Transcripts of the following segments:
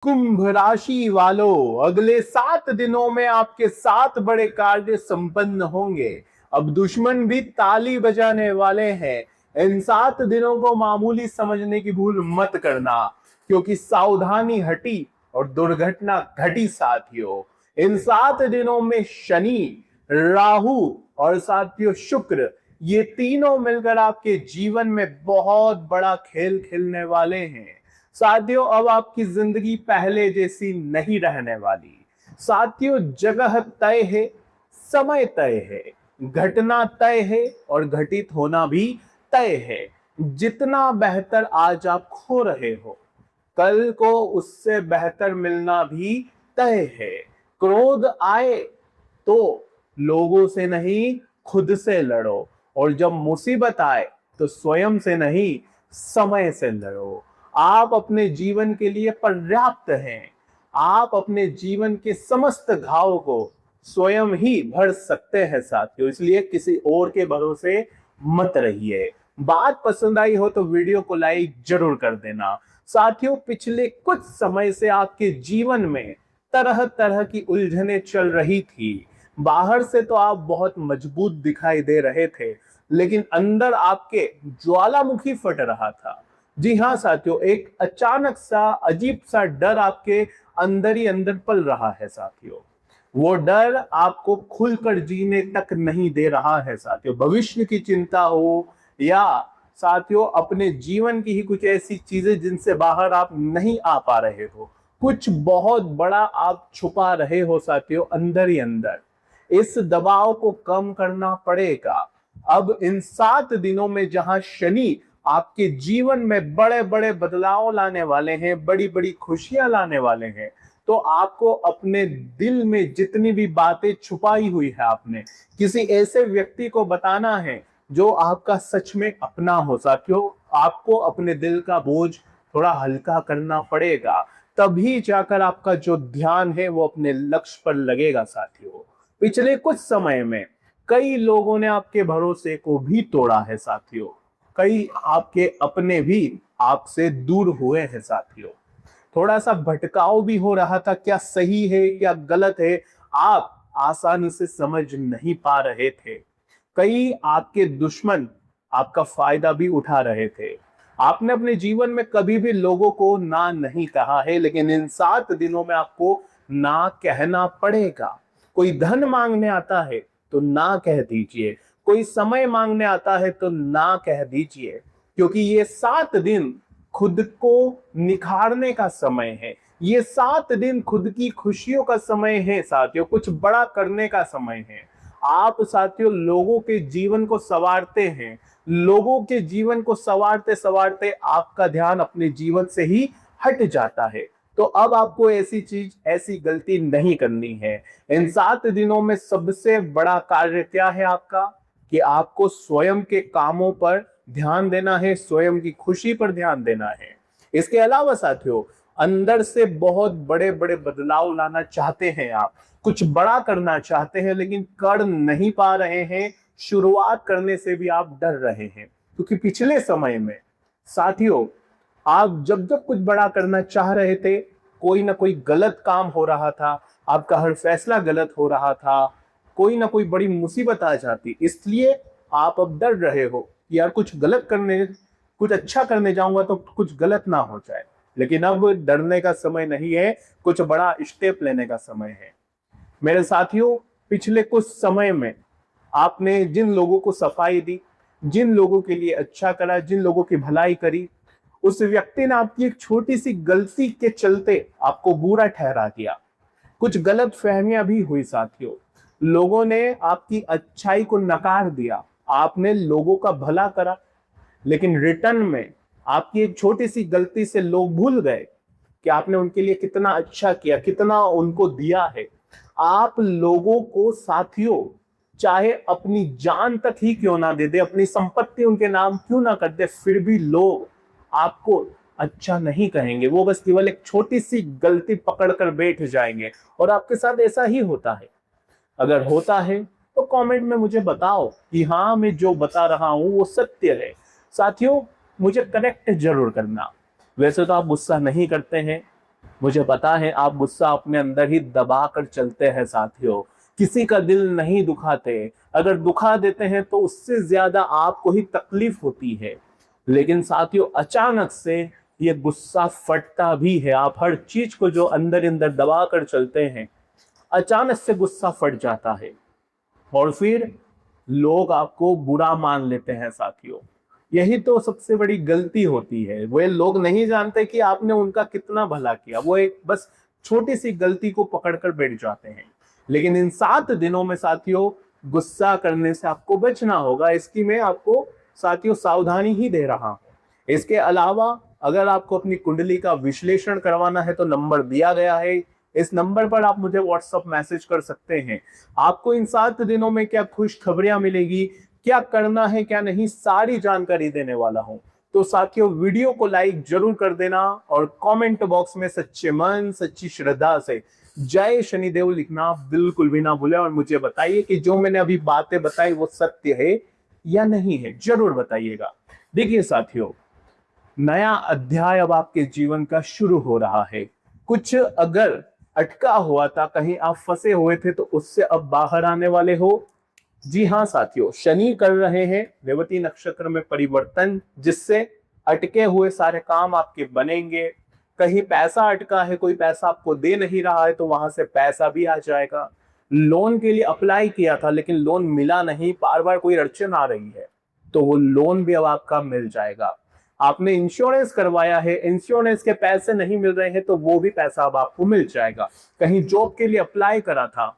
कुंभ राशि वालों, अगले 7 दिनों में आपके 7 बड़े कार्य संपन्न होंगे। अब दुश्मन भी ताली बजाने वाले हैं। इन 7 दिनों को मामूली समझने की भूल मत करना, क्योंकि सावधानी हटी और दुर्घटना घटी साथियों। इन 7 दिनों में शनि, राहु और साथियों शुक्र, ये तीनों मिलकर आपके जीवन में बहुत बड़ा खेल खेलने वाले हैं। साथियों, अब आपकी जिंदगी पहले जैसी नहीं रहने वाली। साथियों, जगह तय है, समय तय है, घटना तय है और घटित होना भी तय है। जितना बेहतर आज आप खो रहे हो, कल को उससे बेहतर मिलना भी तय है। क्रोध आए तो लोगों से नहीं, खुद से लड़ो, और जब मुसीबत आए तो स्वयं से नहीं, समय से लड़ो। आप अपने जीवन के लिए पर्याप्त हैं। आप अपने जीवन के समस्त घाव को स्वयं ही भर सकते हैं साथियों, इसलिए किसी और के भरोसे मत रहिए। बात पसंद आई हो तो वीडियो को लाइक जरूर कर देना। साथियों, पिछले कुछ समय से आपके जीवन में तरह तरह की उलझनें चल रही थी। बाहर से तो आप बहुत मजबूत दिखाई दे रहे थे, लेकिन अंदर आपके ज्वालामुखी फट रहा था। जी हाँ साथियों, एक अचानक सा अजीब सा डर आपके अंदर ही अंदर पल रहा है साथियों। वो डर आपको खुलकर जीने तक नहीं दे रहा है साथियों। भविष्य की चिंता हो या साथियों अपने जीवन की ही कुछ ऐसी चीजें जिनसे बाहर आप नहीं आ पा रहे हो, कुछ बहुत बड़ा आप छुपा रहे हो साथियों अंदर ही अंदर। इस दबाव को कम करना पड़ेगा। अब इन 7 दिनों में जहां शनि आपके जीवन में बड़े बड़े बदलाव लाने वाले हैं, बड़ी बड़ी खुशियां लाने वाले हैं, तो आपको अपने दिल में जितनी भी बातें छुपाई हुई है, आपने किसी ऐसे व्यक्ति को बताना है जो आपका सच में अपना हो साथियों। आपको अपने दिल का बोझ थोड़ा हल्का करना पड़ेगा, तभी जाकर आपका जो ध्यान है वो अपने लक्ष्य पर लगेगा साथियों। पिछले कुछ समय में कई लोगों ने आपके भरोसे को भी तोड़ा है साथियों। कई आपके अपने भी आपसे दूर हुए हैं साथियों। थोड़ा सा भटकाव भी हो रहा था, क्या सही है क्या गलत है आप आसानी से समझ नहीं पा रहे थे। कई आपके दुश्मन आपका फायदा भी उठा रहे थे। आपने अपने जीवन में कभी भी लोगों को ना नहीं कहा है, लेकिन इन 7 दिनों में आपको ना कहना पड़ेगा। कोई धन मांगने आता है तो ना कह दीजिए, कोई समय मांगने आता है तो ना कह दीजिए, क्योंकि ये 7 दिन खुद को निखारने का समय है। ये 7 दिन खुद की खुशियों का समय है साथियों, कुछ बड़ा करने का समय है। आप साथियों लोगों के जीवन को संवारते हैं, लोगों के जीवन को संवारते संवारते आपका ध्यान अपने जीवन से ही हट जाता है। तो अब आपको ऐसी चीज, ऐसी गलती नहीं करनी है। इन 7 दिनों में सबसे बड़ा कार्य क्या है आपका, कि आपको स्वयं के कामों पर ध्यान देना है, स्वयं की खुशी पर ध्यान देना है। इसके अलावा साथियों, अंदर से बहुत बड़े बड़े बदलाव लाना चाहते हैं आप, कुछ बड़ा करना चाहते हैं, लेकिन कर नहीं पा रहे हैं। शुरुआत करने से भी आप डर रहे हैं, क्योंकि पिछले समय में साथियों आप जब जब कुछ बड़ा करना चाह रहे थे, कोई ना कोई गलत काम हो रहा था, आपका हर फैसला गलत हो रहा था, कोई ना कोई बड़ी मुसीबत आ जाती। इसलिए आप अब डर रहे हो कि यार कुछ अच्छा करने जाऊंगा तो कुछ गलत ना हो जाए। लेकिन अब डरने का समय नहीं है, कुछ बड़ा स्टेप लेने का समय है। मेरे साथियों, पिछले कुछ समय में आपने जिन लोगों को सफाई दी, जिन लोगों के लिए अच्छा करा, जिन लोगों की भलाई करी, उस व्यक्ति ने आपकी एक छोटी सी गलती के चलते आपको बुरा ठहरा दिया। कुछ गलत फहमियां भी हुई साथियों। लोगों ने आपकी अच्छाई को नकार दिया। आपने लोगों का भला करा, लेकिन रिटर्न में आपकी एक छोटी सी गलती से लोग भूल गए कि आपने उनके लिए कितना अच्छा किया, कितना उनको दिया है। आप लोगों को साथियों चाहे अपनी जान तक ही क्यों ना दे दे, अपनी संपत्ति उनके नाम क्यों ना कर दे, फिर भी लोग आपको अच्छा नहीं कहेंगे। वो बस केवल एक छोटी सी गलती पकड़कर बैठ जाएंगे। और आपके साथ ऐसा ही होता है। अगर होता है तो कमेंट में मुझे बताओ कि हाँ, मैं जो बता रहा हूं वो सत्य है। साथियों, मुझे करेक्ट जरूर करना। वैसे तो आप गुस्सा नहीं करते हैं, मुझे पता है आप गुस्सा अपने अंदर ही दबा कर चलते हैं साथियों, किसी का दिल नहीं दुखाते, अगर दुखा देते हैं तो उससे ज्यादा आपको ही तकलीफ होती है। लेकिन साथियों अचानक से ये गुस्सा फटता भी है। आप हर चीज को जो अंदर अंदर दबा कर चलते हैं, अचानक से गुस्सा फट जाता है और फिर लोग आपको बुरा मान लेते हैं साथियों। यही तो सबसे बड़ी गलती होती है। वे लोग नहीं जानते कि आपने उनका कितना भला किया, वो एक बस छोटी सी गलती को पकड़कर बैठ जाते हैं। लेकिन इन 7 दिनों में साथियों गुस्सा करने से आपको बचना होगा, इसकी मैं आपको साथियों सावधानी ही दे रहा हूं। इसके अलावा अगर आपको अपनी कुंडली का विश्लेषण करवाना है तो नंबर दिया गया है, इस नंबर पर आप मुझे व्हाट्सएप मैसेज कर सकते हैं। आपको इन 7 दिनों में क्या खुशखबरियां मिलेगी, क्या करना है क्या नहीं, सारी जानकारी देने वाला हूं। तो साथियों वीडियो को लाइक जरूर कर देना और कमेंट बॉक्स में सच्चे मन सच्ची श्रद्धा से जय शनिदेव लिखना बिल्कुल भी ना भूले और मुझे बताइए कि जो मैंने अभी बातें बताई वो सत्य है या नहीं है, जरूर बताइएगा। देखिए साथियों, नया अध्याय अब आपके जीवन का शुरू हो रहा है। कुछ अगर अटका हुआ था, कहीं आप फंसे हुए थे, तो उससे अब बाहर आने वाले हो। जी हाँ साथियों, शनि कर रहे हैं रेवती नक्षत्र में परिवर्तन, जिससे अटके हुए सारे काम आपके बनेंगे। कहीं पैसा अटका है, कोई पैसा आपको दे नहीं रहा है, तो वहां से पैसा भी आ जाएगा। लोन के लिए अप्लाई किया था लेकिन लोन मिला नहीं, बार बार कोई अड़चन आ रही है, तो वो लोन भी अब आपका मिल जाएगा। आपने इंश्योरेंस करवाया है, इंश्योरेंस के पैसे नहीं मिल रहे हैं, तो वो भी पैसा अब आपको मिल जाएगा। कहीं जॉब के लिए अप्लाई करा था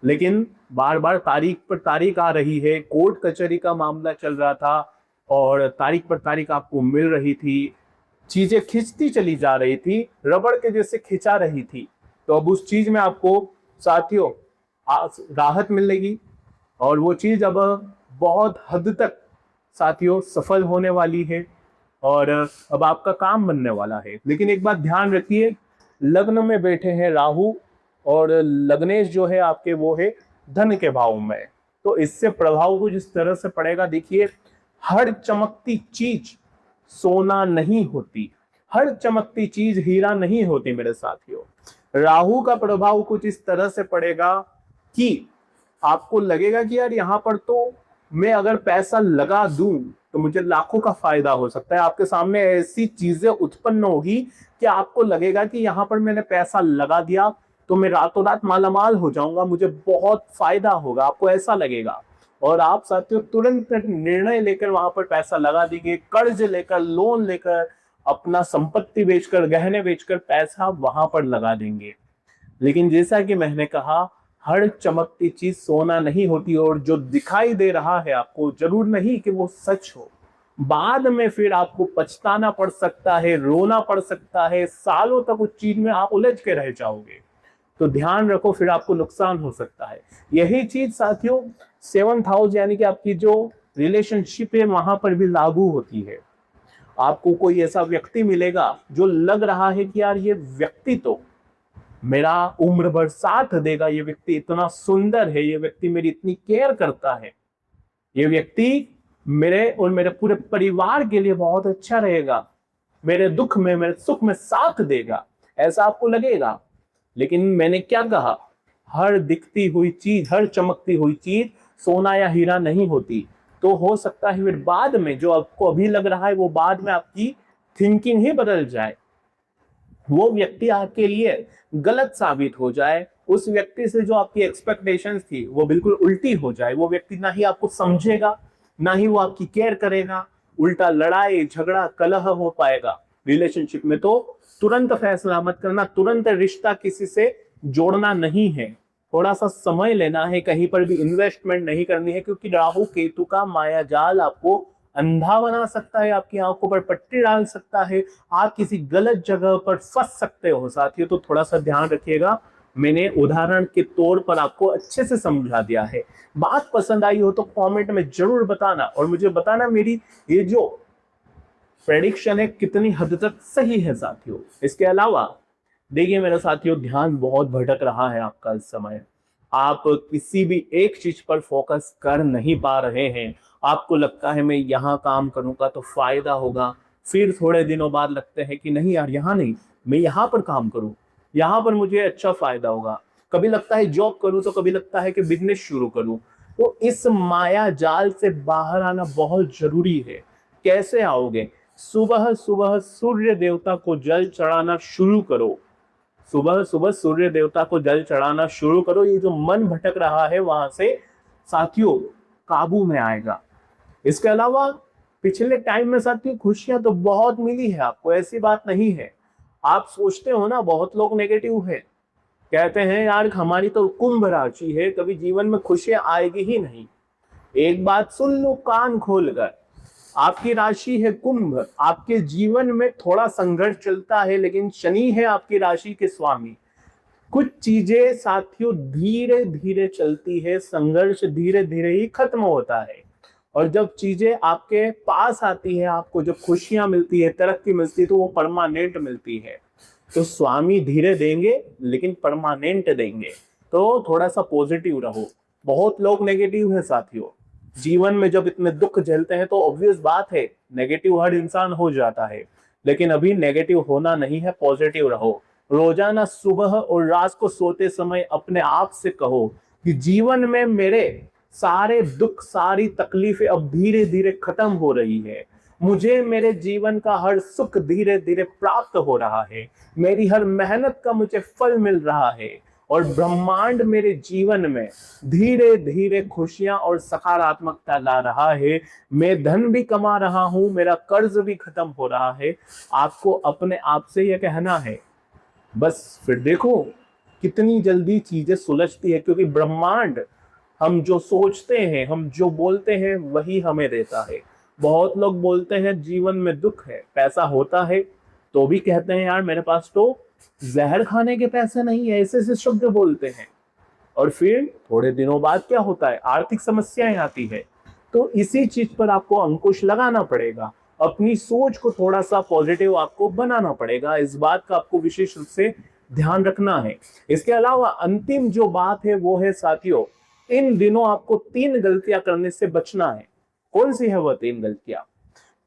लेकिन बार बार तारीख पर तारीख आ रही है, कोर्ट कचहरी का मामला चल रहा था और तारीख पर तारीख आपको मिल रही थी, चीजें खिंचती चली जा रही थी, रबड़ के जैसे खिंचा रही थी, तो अब उस चीज में आपको साथियों राहत मिलेगी और वो चीज अब बहुत हद तक साथियों सफल होने वाली है और अब आपका काम बनने वाला है। लेकिन एक बात ध्यान रखिए, लग्न में बैठे हैं राहु और लग्नेश जो है आपके वो है धन के भाव में, तो इससे प्रभाव कुछ इस तरह से पड़ेगा। देखिए, हर चमकती चीज सोना नहीं होती, हर चमकती चीज हीरा नहीं होती मेरे साथियों। राहु का प्रभाव कुछ इस तरह से पड़ेगा कि आपको लगेगा कि यार यहाँ पर तो मैं अगर पैसा लगा दूं तो मुझे लाखों का फायदा हो सकता है। आपके सामने ऐसी चीजें उत्पन्न होगी कि आपको लगेगा कि यहाँ पर मैंने पैसा लगा दिया तो मैं रातों रात मालामाल हो जाऊंगा, मुझे बहुत फायदा होगा, आपको ऐसा लगेगा। और आप साथियों तुरंत निर्णय लेकर वहां पर पैसा लगा देंगे, कर्ज लेकर, लोन लेकर, अपना संपत्ति बेचकर, गहने बेचकर पैसा वहां पर लगा देंगे। लेकिन जैसा कि मैंने कहा, हर चमकती चीज सोना नहीं होती और जो दिखाई दे रहा है आपको जरूर नहीं कि वो सच हो। बाद में फिर आपको पछताना पड़ सकता है, रोना पड़ सकता है, सालों तक उस चीज में आप उलझ के रह जाओगे। तो ध्यान रखो, फिर आपको नुकसान हो सकता है। यही चीज साथियों 7th हाउस यानी कि आपकी जो रिलेशनशिप है वहां पर भी लागू होती है। आपको कोई ऐसा व्यक्ति मिलेगा जो लग रहा है कि यार ये व्यक्ति तो मेरा उम्र भर साथ देगा, ये व्यक्ति इतना सुंदर है, ये व्यक्ति मेरी इतनी केयर करता है, ये व्यक्ति मेरे और मेरे पूरे परिवार के लिए बहुत अच्छा रहेगा, मेरे दुख में मेरे सुख में साथ देगा, ऐसा आपको लगेगा। लेकिन मैंने क्या कहा, हर दिखती हुई चीज, हर चमकती हुई चीज सोना या हीरा नहीं होती। तो हो सकता है फिर बाद में जो आपको अभी लग रहा है वो बाद में आपकी थिंकिंग ही बदल जाए, वो व्यक्ति आपके लिए गलत साबित हो जाए, उस व्यक्ति से जो आपकी एक्सपेक्टेशंस थी वो बिल्कुल उल्टी हो जाए। वो व्यक्ति ना ही आपको समझेगा, ना ही वो आपकी केयर करेगा, उल्टा लड़ाई झगड़ा कलह हो पाएगा। रिलेशनशिप में तो तुरंत फैसला मत करना, तुरंत रिश्ता किसी से जोड़ना नहीं है, थोड़ा सा समय लेना है, कहीं पर भी इन्वेस्टमेंट नहीं करनी है, क्योंकि राहु केतु का माया जाल आपको अंधा बना सकता है, आपकी आंखों पर पट्टी डाल सकता है, आप किसी गलत जगह पर फंस सकते हो साथियों। तो थोड़ा सा ध्यान रखिएगा, मैंने उदाहरण के तौर पर आपको अच्छे से समझा दिया है। बात पसंद आई हो तो कमेंट में जरूर बताना और मुझे बताना मेरी ये जो प्रेडिक्शन है कितनी हद तक सही है साथियों। इसके अलावा देखिए मेरे साथियों, ध्यान बहुत भटक रहा है आपका इस समय, आप किसी भी एक चीज पर फोकस कर नहीं पा रहे हैं। आपको लगता है मैं यहाँ काम करूंगा तो फायदा होगा, फिर थोड़े दिनों बाद लगते हैं कि नहीं यार यहाँ नहीं, मैं यहाँ पर काम करूं, यहाँ पर मुझे अच्छा फायदा होगा। कभी लगता है जॉब करूं, तो कभी लगता है कि बिजनेस शुरू करूं। तो इस माया जाल से बाहर आना बहुत जरूरी है। कैसे आओगे? सुबह सुबह सूर्य देवता को जल चढ़ाना शुरू करो। सुबह सुबह सूर्य देवता को जल चढ़ाना शुरू करो। ये जो मन भटक रहा है वहां से साथियों काबू में आएगा। इसके अलावा पिछले टाइम में साथियों खुशियां तो बहुत मिली है आपको, ऐसी बात नहीं है। आप सोचते हो ना, बहुत लोग नेगेटिव है, कहते हैं यार हमारी तो कुंभ राशि है, कभी जीवन में खुशियां आएगी ही नहीं। एक बात सुन लो कान खोलकर, आपकी राशि है कुंभ, आपके जीवन में थोड़ा संघर्ष चलता है, लेकिन शनि है आपकी राशि के स्वामी। कुछ चीजें साथियों धीरे धीरे चलती है, संघर्ष धीरे धीरे ही खत्म होता है। और जब चीजें आपके पास आती है, आपको जब खुशियां मिलती है, तरक्की मिलती है, तो वो परमानेंट मिलती है। तो स्वामी धीरे देंगे लेकिन परमानेंट देंगे। तो थोड़ा सा पॉजिटिव रहो। बहुत लोग नेगेटिव है साथियों, जीवन में जब इतने दुख झेलते हैं तो ऑब्वियस बात है नेगेटिव हर इंसान हो जाता है। लेकिन अभी नेगेटिव होना नहीं है, पॉजिटिव रहो। रोजाना सुबह और रात को सोते समय अपने आप से कहो कि जीवन में मेरे सारे दुख, सारी तकलीफें अब धीरे धीरे खत्म हो रही है। मुझे मेरे जीवन का हर सुख धीरे धीरे प्राप्त हो रहा है। मेरी हर मेहनत का मुझे फल मिल रहा है। और ब्रह्मांड मेरे जीवन में धीरे धीरे खुशियां और सकारात्मकता ला रहा है। मैं धन भी कमा रहा हूं, मेरा कर्ज भी खत्म हो रहा है। आपको अपने आप से यह कहना है, बस फिर देखो कितनी जल्दी चीजें सुलझती है। क्योंकि ब्रह्मांड हम जो सोचते हैं, हम जो बोलते हैं, वही हमें देता है। बहुत लोग बोलते हैं जीवन में दुख है, पैसा होता है तो भी कहते हैं यार मेरे पास तो जहर खाने के पैसे नहीं है, ऐसे ऐसे शब्द बोलते हैं। और फिर थोड़े दिनों बाद क्या होता है, आर्थिक समस्याएं आती है। तो इसी चीज पर आपको अंकुश लगाना पड़ेगा। अपनी सोच को थोड़ा सा पॉजिटिव आपको बनाना पड़ेगा। इस बात का आपको विशेष रूप से ध्यान रखना है। इसके अलावा अंतिम जो बात है वो है साथियों, इन दिनों आपको 3 गलतियां करने से बचना है। कौन सी है वह 3 गलतियां?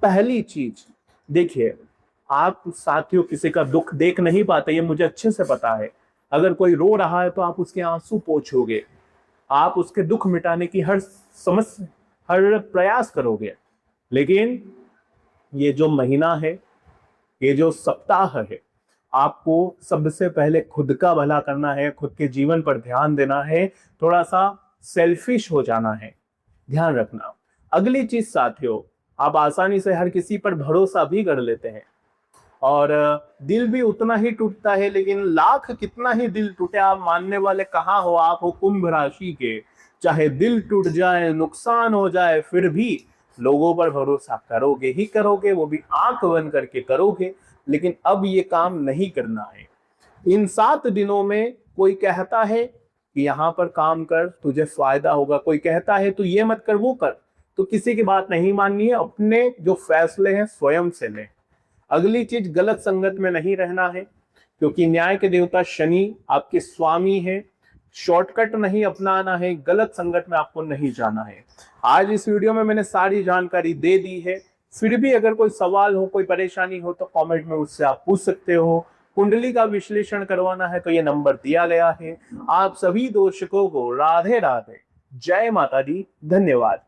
पहली चीज देखिए, आप साथियों किसी का दुख देख नहीं पाते, ये मुझे अच्छे से पता है। अगर कोई रो रहा है तो आप उसके आंसू पोंछोगे, आप उसके दुख मिटाने की हर समस्या, हर प्रयास करोगे। लेकिन ये जो महीना है, ये जो सप्ताह है, आपको सबसे पहले खुद का भला करना है, खुद के जीवन पर ध्यान देना है, थोड़ा सा सेल्फिश हो जाना है, ध्यान रखना। अगली चीज साथियों, आप आसानी से हर किसी पर भरोसा भी कर लेते हैं और दिल भी उतना ही टूटता है। लेकिन लाख कितना ही दिल टूटे, आप मानने वाले कहाँ हो? आप हो कुंभ राशि के। चाहे दिल टूट जाए, नुकसान हो जाए, फिर भी लोगों पर भरोसा करोगे ही करोगे, वो भी आंख बंद करके करोगे। लेकिन अब ये काम नहीं करना है। इन 7 दिनों में कोई कहता है कि यहाँ पर काम कर, तुझे फायदा होगा, कोई कहता है तू ये मत कर, वो कर, तो किसी की बात नहीं माननी है। अपने जो फैसले हैं स्वयं से लें। अगली चीज, गलत संगत में नहीं रहना है, क्योंकि न्याय के देवता शनि आपके स्वामी है। शॉर्टकट नहीं अपनाना है, गलत संगत में आपको नहीं जाना है। आज इस वीडियो में मैंने सारी जानकारी दे दी है। फिर भी अगर कोई सवाल हो, कोई परेशानी हो, तो कमेंट में मुझसे आप पूछ सकते हो। कुंडली का विश्लेषण करवाना है तो ये नंबर दिया गया है। आप सभी दर्शकों को राधे राधे, जय माता दी, धन्यवाद।